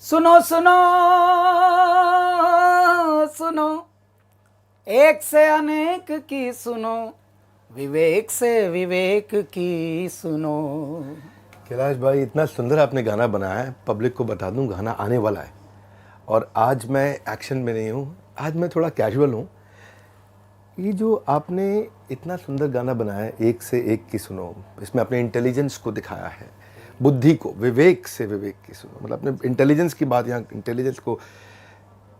सुनो सुनो सुनो, एक से अनेक की सुनो, विवेक से विवेक की सुनो। कैलाश भाई, इतना सुंदर आपने गाना बनाया है। पब्लिक को बता दूं, गाना आने वाला है और आज मैं एक्शन में नहीं हूँ, आज मैं थोड़ा कैजुअल हूँ। ये जो आपने इतना सुंदर गाना बनाया है, एक से एक की सुनो, इसमें अपने इंटेलिजेंस को दिखाया है, बुद्धि को, विवेक से विवेक की सुनो, मतलब अपने इंटेलिजेंस की बात, यहाँ इंटेलिजेंस को।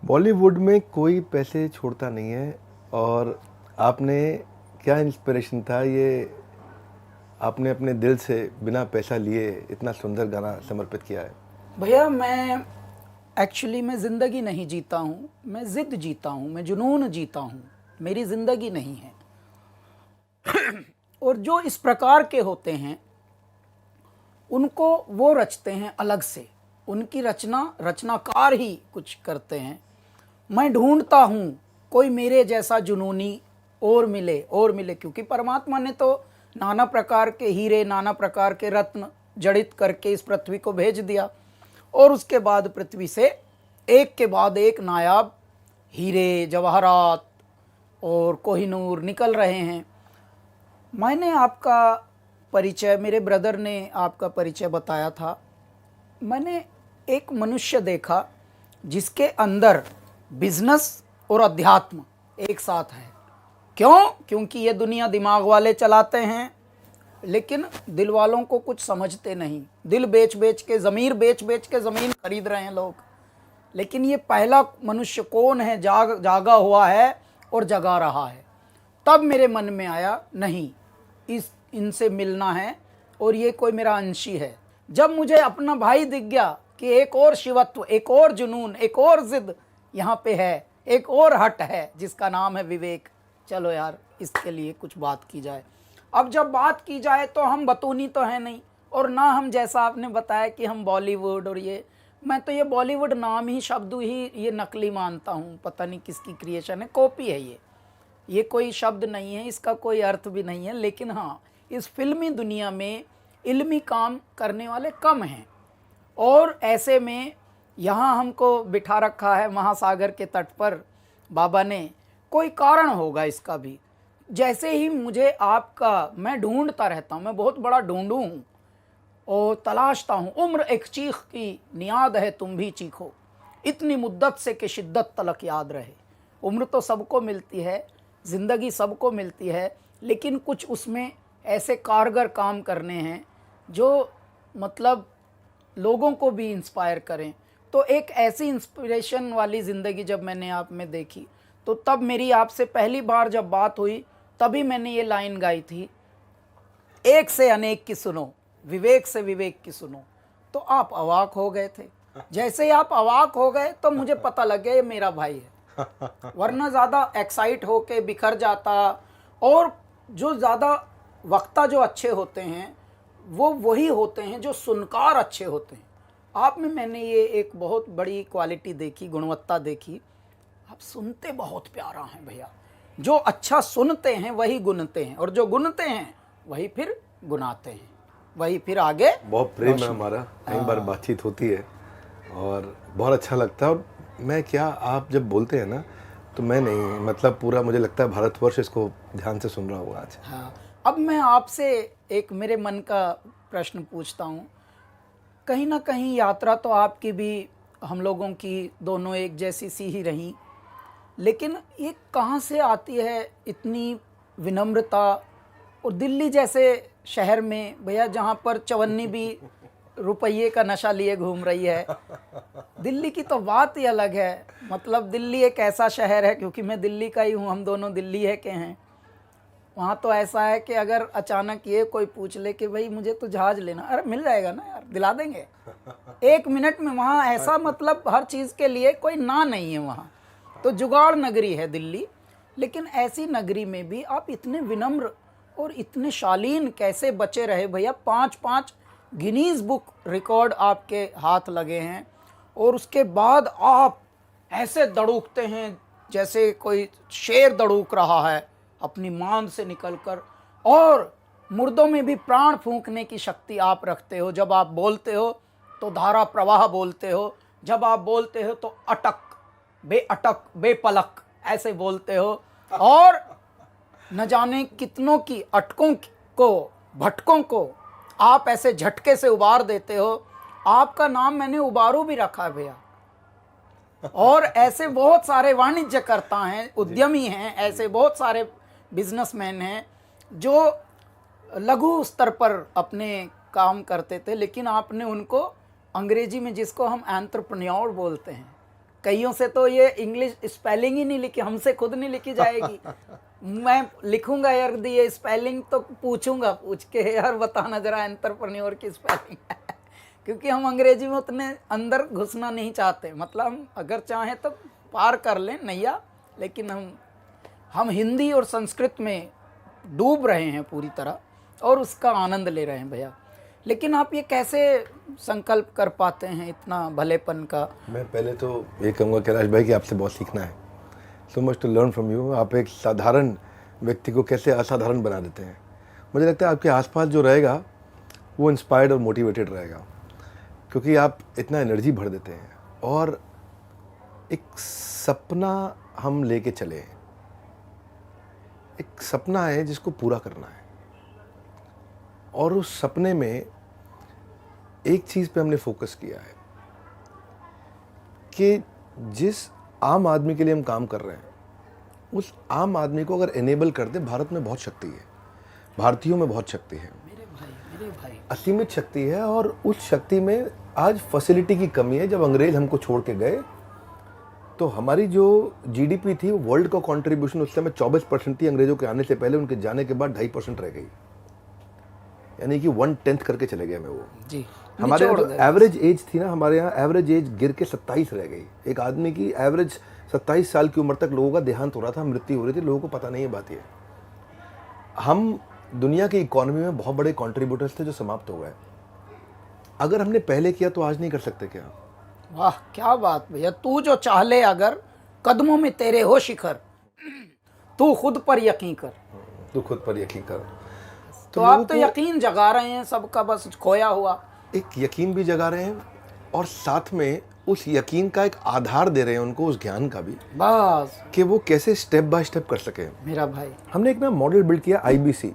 बॉलीवुड में कोई पैसे छोड़ता नहीं है और आपने क्या इंस्पिरेशन था ये, आपने अपने दिल से बिना पैसा लिए इतना सुंदर गाना समर्पित किया है। भैया मैं एक्चुअली मैं ज़िंदगी नहीं जीता हूँ, मैं ज़िद जीता हूँ, मैं जुनून जीता हूँ, मेरी ज़िंदगी नहीं है। और जो इस प्रकार के होते हैं उनको वो रचते हैं अलग से, उनकी रचनाकार ही कुछ करते हैं। मैं ढूंढता हूँ कोई मेरे जैसा जुनूनी और मिले, क्योंकि परमात्मा ने तो नाना प्रकार के हीरे, नाना प्रकार के रत्न जड़ित करके इस पृथ्वी को भेज दिया और उसके बाद पृथ्वी से एक के बाद एक नायाब हीरे, जवाहरात और कोहिनूर निकल रहे हैं। मैंने आपका परिचय, मेरे ब्रदर ने आपका परिचय बताया था। मैंने एक मनुष्य देखा जिसके अंदर बिजनेस और अध्यात्म एक साथ है। क्यों? क्योंकि ये दुनिया दिमाग वाले चलाते हैं, लेकिन दिल वालों को कुछ समझते नहीं। दिल बेच बेच के, ज़मीर बेच बेच के ज़मीन खरीद रहे हैं लोग। लेकिन ये पहला मनुष्य कौन है जागा हुआ है और जगा रहा है। तब मेरे मन में आया, नहीं, इनसे मिलना है और ये कोई मेरा अंशी है। जब मुझे अपना भाई दिख गया कि एक और शिवत्व, एक और जुनून, एक और जिद यहाँ पे है, एक और हट है जिसका नाम है विवेक। चलो यार, इसके लिए कुछ बात की जाए। अब जब बात की जाए तो हम बतूनी तो है नहीं, और ना हम, जैसा आपने बताया कि हम बॉलीवुड और ये, मैं तो ये बॉलीवुड नाम ही, शब्द ही ये नकली मानता हूँ। पता नहीं किसकी क्रिएशन है, कॉपी है ये कोई शब्द नहीं है, इसका कोई अर्थ भी नहीं है। लेकिन हाँ, इस फिल्मी दुनिया में इल्मी काम करने वाले कम हैं और ऐसे में यहाँ हमको बिठा रखा है महासागर के तट पर बाबा ने। कोई कारण होगा इसका भी। जैसे ही मुझे आपका, मैं ढूंढता रहता हूँ, मैं बहुत बड़ा ढूंढू हूँ और तलाशता हूँ। उम्र एक चीख की नियाद है, तुम भी चीखो, इतनी मुद्दत से कि शिद्दत तलक याद रहे। उम्र तो सबको मिलती है, ज़िंदगी सबको मिलती है, लेकिन कुछ उसमें ऐसे कारगर काम करने हैं जो मतलब लोगों को भी इंस्पायर करें। तो एक ऐसी इंस्पिरेशन वाली ज़िंदगी जब मैंने आप में देखी, तो तब मेरी आपसे पहली बार जब बात हुई, तभी मैंने ये लाइन गाई थी, एक से अनेक की सुनो, विवेक से विवेक की सुनो। तो आप अवाक हो गए थे। जैसे ही आप अवाक हो गए तो मुझे पता लग गया ये मेरा भाई है, वरना ज़्यादा एक्साइट होके बिखर जाता। और जो ज़्यादा वक्ता जो अच्छे होते हैं वो वही होते हैं जो सुनकार अच्छे होते हैं। आप में मैंने ये एक बहुत बड़ी क्वालिटी देखी, गुणवत्ता देखी, आप सुनते बहुत प्यारा हैं भैया। जो अच्छा सुनते हैं वही गुनते हैं, और जो गुनते हैं वही फिर गुनाते हैं, वही फिर आगे। बहुत प्रेम है हमारा, कई बार बातचीत होती है और बहुत अच्छा लगता है। और मैं क्या, आप जब बोलते हैं ना, तो मैं नहीं, मतलब पूरा मुझे लगता है भारतवर्ष इसको ध्यान से सुन रहा होगा आज। हाँ, अब मैं आपसे एक मेरे मन का प्रश्न पूछता हूँ। कहीं ना कहीं यात्रा तो आपकी भी, हम लोगों की दोनों एक जैसी सी ही रही, लेकिन ये कहाँ से आती है इतनी विनम्रता? और दिल्ली जैसे शहर में भैया, जहाँ पर चवन्नी भी रुपये का नशा लिए घूम रही है, दिल्ली की तो बात ही अलग है। मतलब दिल्ली एक ऐसा शहर है, क्योंकि मैं दिल्ली का ही हूँ, हम दोनों दिल्ली है के हैं। वहाँ तो ऐसा है कि अगर अचानक ये कोई पूछ ले कि भाई मुझे तो जहाज़ लेना, अरे मिल जाएगा ना यार, दिला देंगे 1 मिनट में। वहाँ ऐसा, मतलब हर चीज़ के लिए कोई ना नहीं है वहाँ। तो जुगाड़ नगरी है दिल्ली। लेकिन ऐसी नगरी में भी आप इतने विनम्र और इतने शालीन कैसे बचे रहे भैया? 5-5 गिनीज बुक रिकॉर्ड आपके हाथ लगे हैं, और उसके बाद आप ऐसे दड़ूकते हैं जैसे कोई शेर दड़ूक रहा है अपनी मान से निकलकर। और मुर्दों में भी प्राण फूंकने की शक्ति आप रखते हो। जब आप बोलते हो तो धारा प्रवाह बोलते हो, जब आप बोलते हो तो अटक, बेअटक, बेपलक ऐसे बोलते हो, और न जाने कितनों की अटकों को, भटकों को आप ऐसे झटके से उबार देते हो। आपका नाम मैंने उबारू भी रखा है भैया। और ऐसे बहुत सारे वाणिज्यकर्ता हैं, उद्यमी हैं, ऐसे बहुत सारे बिजनेसमैन हैं जो लघु स्तर पर अपने काम करते थे, लेकिन आपने उनको अंग्रेजी में, जिसको हम एंटरप्रेन्योर बोलते हैं, कईयों से तो ये इंग्लिश स्पेलिंग ही नहीं लिखी, हमसे खुद नहीं लिखी जाएगी। मैं लिखूंगा यार ये स्पेलिंग तो पूछूंगा, पूछ के यार बताना जरा एंटरप्रेन्योर की स्पेलिंग है। क्योंकि हम अंग्रेजी में उतने अंदर घुसना नहीं चाहते, मतलब हम अगर चाहें तो पार कर लें नैया, लेकिन हम हिंदी और संस्कृत में डूब रहे हैं पूरी तरह और उसका आनंद ले रहे हैं भैया। लेकिन आप ये कैसे संकल्प कर पाते हैं इतना भलेपन का? मैं पहले तो ये कहूँगा कैलाश भाई कि आपसे बहुत सीखना है, so much to learn from you. आप एक साधारण व्यक्ति को कैसे असाधारण बना देते हैं। मुझे लगता है आपके आसपास जो रहेगा वो इंस्पायर्ड और मोटिवेटेड रहेगा, क्योंकि आप इतना एनर्जी भर देते हैं। और एक सपना हम लेके चले, एक सपना है जिसको पूरा करना है, और उस सपने में एक चीज़ पे हमने फोकस किया है कि जिस आम आदमी के लिए हम काम कर रहे हैं, उस आम आदमी को अगर एनेबल कर दे, भारत में बहुत शक्ति है, भारतीयों में बहुत शक्ति है, मेरे भाई असीमित शक्ति है। और उस शक्ति में आज फैसिलिटी की कमी है। जब अंग्रेज हमको छोड़ के गए तो हमारी जो जीडीपी थी, वर्ल्ड का कंट्रीब्यूशन उस समय 24% थी। अंग्रेजों के आने से पहले, उनके जाने के बाद 2.5% रह गई, यानी कि 1/10 करके चले गए। मैं वो जी, हमारे यहाँ जो एवरेज एज थी ना, हमारे यहाँ एवरेज एज गिर के 27 रह गई। एक आदमी की एवरेज 27 साल की उम्र तक लोगों का देहांत हो रहा था, मृत्यु हो रही थी, लोगों को पता नहीं है बात ये। हम दुनिया की इकोनॉमी में बहुत बड़े कंट्रीब्यूटर्स थे जो समाप्त हो गए। अगर हमने पहले किया तो आज नहीं कर सकते क्या? वाह क्या बात भैया। तू जो चाह ले अगर, कदमों में तेरे हो शिखर, तू खुद पर यकीन कर। तू खुद पर यकीन कर। तो आप तो यकीन जगा रहे हैं सबका, बस खोया हुआ एक यकीन भी जगा रहे हैं, और साथ में उस यकीन का एक आधार दे रहे हैं उनको, उस ज्ञान का भी, बस कि वो कैसे स्टेप बाय स्टेप कर सके। मेरा भाई, हमने एक ना मॉडल बिल्ड किया, IBC,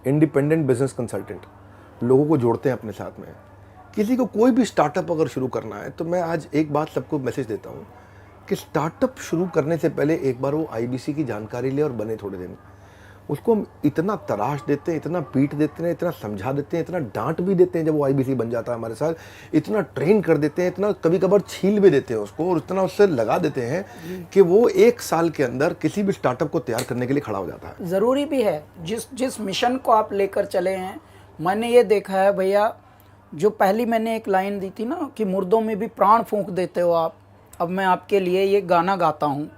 इंडिपेंडेंट बिजनेस कंसल्टेंट। लोगों को जोड़ते हैं अपने साथ में। किसी को कोई भी स्टार्टअप अगर शुरू करना है, तो मैं आज एक बात सबको मैसेज देता हूँ कि स्टार्टअप शुरू करने से पहले एक बार वो IBC की जानकारी ले और बने थोड़े दिन। उसको हम इतना तराश देते हैं, इतना पीट देते हैं, इतना समझा देते हैं, इतना डांट भी देते हैं जब वो IBC बन जाता है हमारे साथ, इतना ट्रेन कर देते हैं, इतना कभी कभार छील भी देते हैं उसको, और इतना उससे लगा देते हैं कि वो 1 साल के अंदर किसी भी स्टार्टअप को तैयार करने के लिए खड़ा हो जाता है। ज़रूरी भी है। जिस मिशन को आप लेकर चले हैं, मैंने ये देखा है भैया, जो पहली मैंने एक लाइन दी थी ना कि मुर्दों में भी प्राण फूंक देते हो आप, अब मैं आपके लिए ये गाना गाता हूँ।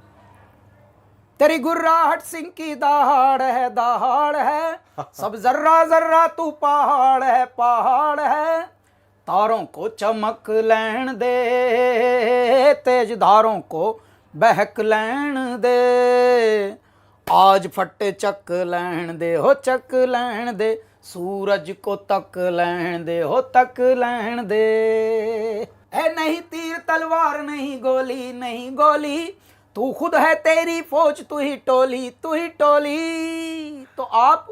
तेरी गुर्राहट सिंह की दहाड़ है, सब जर्रा जर्रा तू पहाड़ है, तारों को चमक लैन दे, तेज धारों को बहक लैन दे, आज फटे चक लैन दे हो, चक लैन दे, सूरज को तक लैन दे हो, तक लैन दे। है नहीं तीर तलवार, नहीं गोली, नहीं गोली, तू खुद है तेरी फौज, तू ही टोली, तू ही टोली। तो आप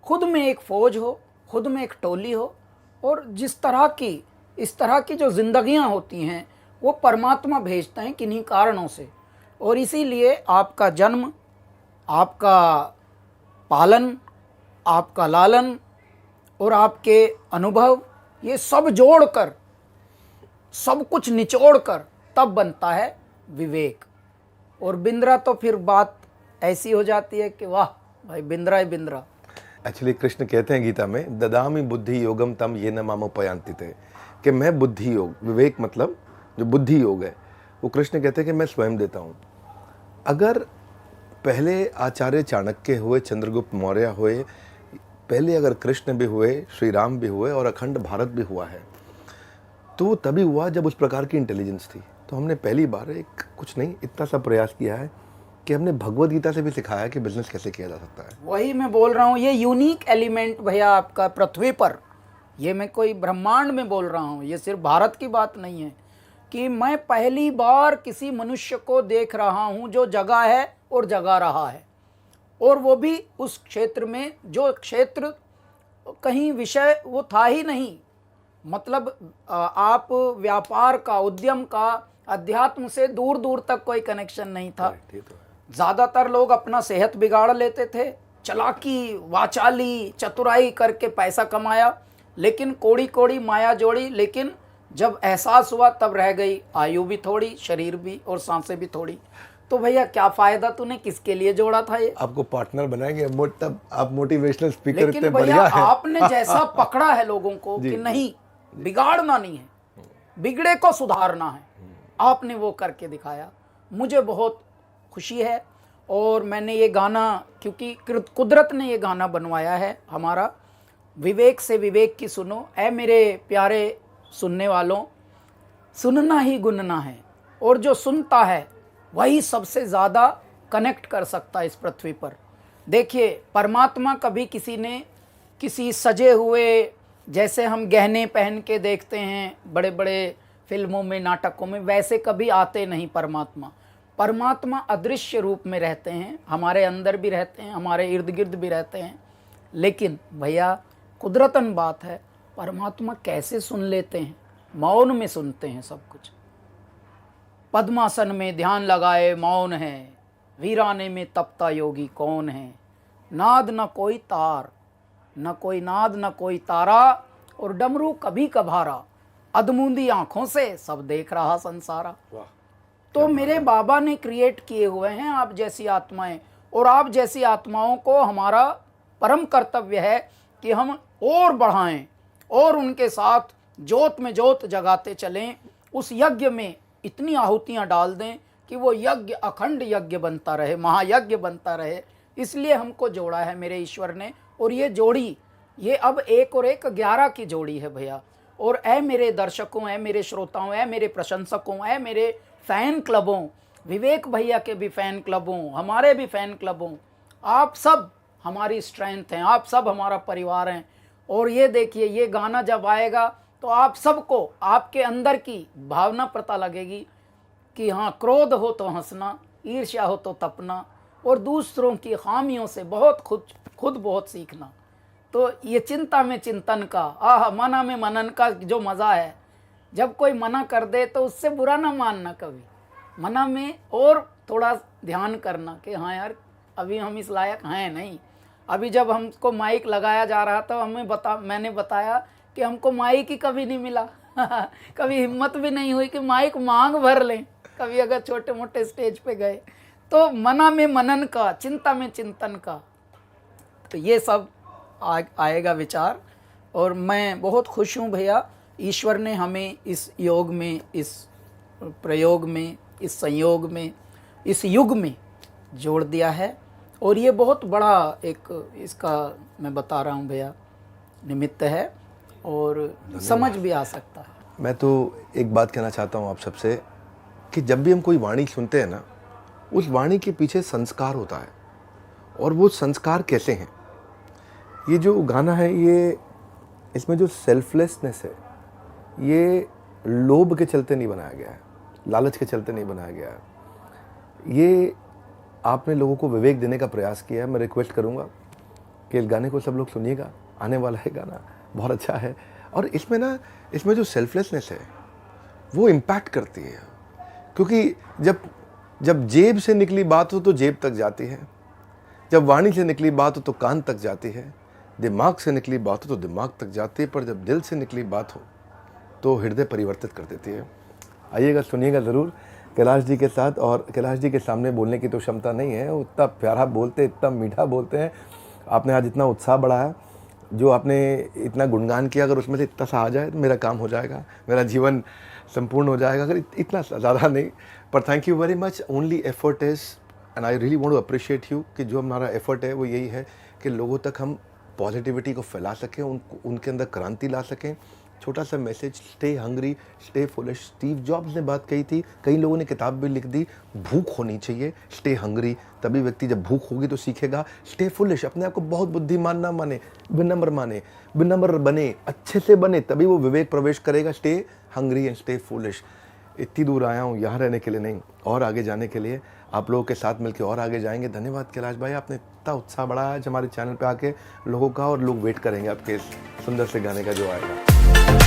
खुद में एक फौज हो, खुद में एक टोली हो, और इस तरह की जो जिंदगियां होती हैं वो परमात्मा भेजते हैं किन्हीं कारणों से। और इसीलिए आपका जन्म, आपका पालन, आपका लालन और आपके अनुभव, ये सब जोड़कर, सब कुछ निचोड़कर तब बनता है विवेक। और बिंद्रा तो फिर बात ऐसी हो जाती है कि वाह भाई, बिंद्रा ही बिंद्रा। एक्चुअली कृष्ण कहते हैं गीता में, ददामि बुद्धि योगम तम ये न मामुपयांति थे, कि मैं बुद्धि योग, विवेक मतलब जो बुद्धि योग है, वो कृष्ण कहते हैं कि मैं स्वयं देता हूँ। अगर पहले आचार्य चाणक्य हुए, चंद्रगुप्त मौर्य हुए, पहले अगर कृष्ण भी हुए, श्री राम भी हुए, और अखंड भारत भी हुआ है, तो वो तभी हुआ जब उस प्रकार की इंटेलिजेंस थी। तो हमने पहली बार एक कुछ नहीं, इतना सा प्रयास किया है कि हमने भगवद गीता से भी सिखाया कि बिजनेस कैसे किया जा सकता है। वही मैं बोल रहा हूँ, ये यूनिक एलिमेंट भैया आपका पृथ्वी पर, ये मैं कोई ब्रह्मांड में बोल रहा हूँ, ये सिर्फ भारत की बात नहीं है, कि मैं पहली बार किसी मनुष्य को देख रहा हूं जो जगा है और जगा रहा है, और वो भी उस क्षेत्र में जो क्षेत्र कहीं विषय वो था ही नहीं। मतलब आप व्यापार का, उद्यम का, अध्यात्म से दूर दूर तक कोई कनेक्शन नहीं था। ज़्यादातर लोग अपना सेहत बिगाड़ लेते थे, चालाकी, वाचाली, चतुराई करके पैसा कमाया, लेकिन कोड़ी कोड़ी माया जोड़ी। लेकिन जब एहसास हुआ तब रह गई आयु भी थोड़ी, शरीर भी, और सांसें भी थोड़ी। तो भैया क्या फायदा, तूने किसके लिए जोड़ा था ये? आपको पार्टनर बनाएंगे, तब आप मोटिवेशनल स्पीकर लेकिन इतने भैया बढ़िया हैं। आपने जैसा पकड़ा है लोगों को कि नहीं, बिगाड़ना नहीं है, बिगड़े को सुधारना है, आपने वो करके दिखाया। मुझे बहुत खुशी है। और मैंने ये गाना, क्योंकि कुदरत ने ये गाना बनवाया है हमारा, विवेक से विवेक की सुनो, ऐ मेरे प्यारे सुनने वालों, सुनना ही गुनना है, और जो सुनता है वही सबसे ज़्यादा कनेक्ट कर सकता है इस पृथ्वी पर। देखिए, परमात्मा कभी किसी ने किसी सजे हुए, जैसे हम गहने पहन के देखते हैं बड़े बड़े फिल्मों में, नाटकों में, वैसे कभी आते नहीं परमात्मा। परमात्मा अदृश्य रूप में रहते हैं, हमारे अंदर भी रहते हैं, हमारे इर्द गिर्द भी रहते हैं। लेकिन भैया कुदरतन बात है, परमात्मा कैसे सुन लेते हैं, मौन में सुनते हैं सब कुछ। पद्मासन में ध्यान लगाए मौन है, वीराने में तपता योगी कौन है। नाद न कोई तार, न कोई नाद न कोई तारा, और डमरू कभी कभारा, अधमूंदी आंखों से सब देख रहा संसारा। तो मेरे बाबा ने क्रिएट किए हुए हैं आप जैसी आत्माएं, और आप जैसी आत्माओं को हमारा परम कर्तव्य है कि हम और बढ़ाएं और उनके साथ जोत में जोत जगाते चलें। उस यज्ञ में इतनी आहुतियां डाल दें कि वो यज्ञ अखंड यज्ञ बनता रहे, महायज्ञ बनता रहे। इसलिए हमको जोड़ा है मेरे ईश्वर ने। और ये जोड़ी, ये अब 1 और 1 11 की जोड़ी है भैया। और ऐ मेरे दर्शकों, ऐ मेरे श्रोताओं, ऐ मेरे प्रशंसकों, ऐ मेरे फ़ैन क्लबों, विवेक भैया के भी फ़ैन क्लबों, हमारे भी फ़ैन क्लबों, आप सब हमारी स्ट्रेंथ हैं, आप सब हमारा परिवार हैं। और ये देखिए, ये गाना जब आएगा तो आप सबको आपके अंदर की भावना पता लगेगी कि हाँ, क्रोध हो तो हंसना, ईर्ष्या हो तो तपना, और दूसरों की खामियों से बहुत खुद बहुत सीखना। तो ये चिंता में चिंतन का, मना में मनन का जो मज़ा है, जब कोई मना कर दे तो उससे बुरा ना मानना कभी, मना में और थोड़ा ध्यान करना कि हाँ यार, अभी हम इस लायक हैं नहीं। अभी जब हमको माइक लगाया जा रहा था, मैंने बताया कि हमको माइक ही कभी नहीं मिला कभी हिम्मत भी नहीं हुई कि माइक मांग भर लें कभी, अगर छोटे मोटे स्टेज पे गए। तो मना में मनन का, चिंता में चिंतन का, तो ये सब आएगा विचार। और मैं बहुत खुश हूँ भैया, ईश्वर ने हमें इस योग में, इस प्रयोग में, इस संयोग में, इस युग में जोड़ दिया है। और ये बहुत बड़ा एक, इसका मैं बता रहा हूँ भैया, निमित्त है, और समझ भी आ सकता है। मैं तो एक बात कहना चाहता हूँ आप सबसे कि जब भी हम कोई वाणी सुनते हैं ना, उस वाणी के पीछे संस्कार होता है। और वो संस्कार कैसे हैं? ये जो गाना है, ये इसमें जो सेल्फलेसनेस है, ये लोभ के चलते नहीं बनाया गया है, लालच के चलते नहीं बनाया गया है। ये आपने लोगों को विवेक देने का प्रयास किया है। मैं रिक्वेस्ट करूँगा कि इस गाने को सब लोग सुनिएगा, आने वाला है गाना, बहुत अच्छा है। और इसमें जो सेल्फलेसनेस है वो इम्पैक्ट करती है, क्योंकि जब जेब से निकली बात हो तो जेब तक जाती है, जब वाणी से निकली बात हो तो कान तक जाती है, दिमाग से निकली बात हो तो दिमाग तक जाती है, पर जब दिल से निकली बात हो तो हृदय परिवर्तित कर देती है। आइएगा, सुनिएगा ज़रूर कैलाश जी के साथ। और कैलाश जी के सामने बोलने की तो क्षमता नहीं है, वो इतना प्यारा बोलते, इतना मीठा बोलते हैं। आपने आज इतना उत्साह बढ़ाया, जो आपने इतना गुणगान किया, अगर उसमें से इतना सा आ जाए तो मेरा काम हो जाएगा, मेरा जीवन संपूर्ण हो जाएगा। अगर इतना ज़्यादा नहीं, पर thank you very much. Only effort is, and I really want to appreciate you, कि जो हमारा एफर्ट है वो यही है कि लोगों तक हम पॉजिटिविटी को फैला सकें, उनके अंदर क्रांति ला सकें। छोटा सा message, stay hungry, stay foolish. Steve jobs ने बात कही थी, कई लोगों ने किताब भी लिख दी, भूख होनी चाहिए, स्टे हंग्री। तभी व्यक्ति जब भूख होगी तो सीखेगा। स्टे फुलिश, अपने आप को बहुत बुद्धिमान ना माने, विनम्र बने, अच्छे से बने, तभी वो विवेक प्रवेश करेगा। Stay hungry and stay foolish. इतनी दूर आया हूँ यहाँ रहने के लिए नहीं, और आगे जाने के लिए। आप लोगों के साथ मिलकर और आगे जाएंगे। धन्यवाद कैलाश भाई, आपने इतना उत्साह बढ़ाया आज हमारे चैनल पे आके लोगों का, और लोग वेट करेंगे आपके इस सुंदर से गाने का जो आएगा।